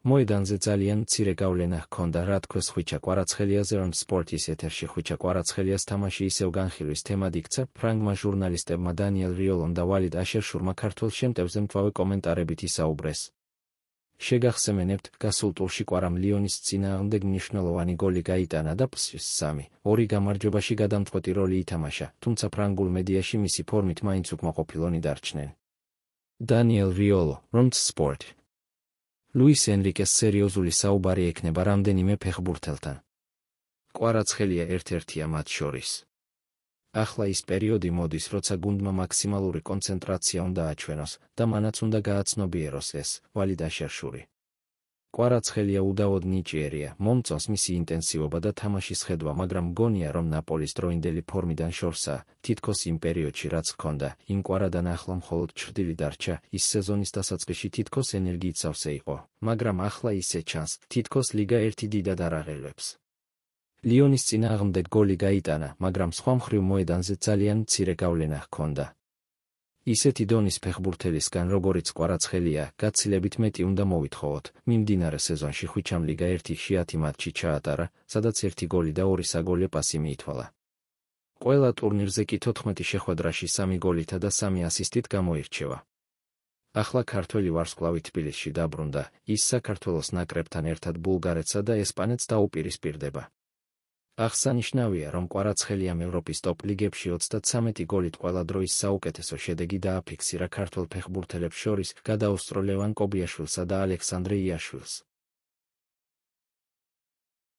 მოედანზე ძალიან მცირე გავლენა ჰქონდა, რა თქოს ხვიჩა კვარაცხელიაზე, რომ სპორტის ეთერში ხვიჩა კვარაცხელიას თამაში ისევ განხილვის თემად იქცა, ფრანგმა ჟურნალისტებმა დანიელ რიოლომ და ვალიდ აშერშურმა ქართულ შემტევზე მწვავე კომენტარებით ისაუბრეს. შეგახსენებთ, გასულ ტურში კვარამ ლიონის წინააღმდეგ მნიშვნელოვანი გოლი გაიტანა და PS3 გამარჯვებაში გადამწყვეტი როლი ითამაშა, თუმცა ფრანგულ მედიაში მისი ფორმით მაინც უკმაყოფილონი დარჩნენ. დანიელ რიოლო, რომც სპორტ. ლუის ენრიკეს სერიოზული საუბარი ექნება რამდენიმე ფეხბურთელთან. კვარაცხელია ერთ-ერთია მათ შორის. ახლა ის პერიოდი მოდის, როცა გუნდმა მაქსიმალური კონცენტრაცია უნდა აჩვენოს და მანაც უნდა გააცნობიეროს ეს, ვალიდ აშერშური. კვარაცხელია უდაოდ ნიჭიერია, მომწონს მისი ინტენსივობა და თამაშის ხედვა, მაგრამ მგონია, რომ ნაპოლის დროინდელი ფორმიდან შორსაა, თითქოს იმ პერიოდში რაც ჰქონდა, იმ კვარადან ახლა მხოლოდ ჩრდილი დარჩა, ის სეზონის დასაწყისში თითქოს ენერგიით სავსე იყო, მაგრამ ახლა ისე ჩანს, თითქოს ლიგა ერთი დიდად არ აღელვებს. ლიონის წინააღმდეგ გოლი გაიტანა, მაგრამ სხვა მხრივ მოედანზე ძალიან მცირე გავლენა ჰქონდა. ისეთი დონის ფეხბურთელისგან, როგორიც კვარაცხელია, გაცილებით მეტი უნდა მოვითხოვოთ. მიმდინარე სეზონში ხვიჩამ ლიგა 1-7 მატჩი ჩაატარა, სადაც 1 გოლი და 2 საგოლე პასი მიითვალა. ყველა ტურნირზე კი 14 შეხვედრაში 3 გოლითა და 3 ასისტით გამოირჩევა. ახლა ქართველი ვარსკვლავი თბილისში დაბრუნდა, ის საქართველოს ნაკრებთან ერთად ბულგარეთსა და ესპანეთს დაუპირისპირდება. აღსანიშნავია, რომ კვარაცხელიამ ევროპის ტოპ ლიგებში 33 გოლით ყველა დროის საუკეთესო შედეგი დააფიქსირა ქართველ ფეხბურთელებს შორის, გადაუსწრო ლევან კობიაშვილსა და ალექსანდრე იაშვილს.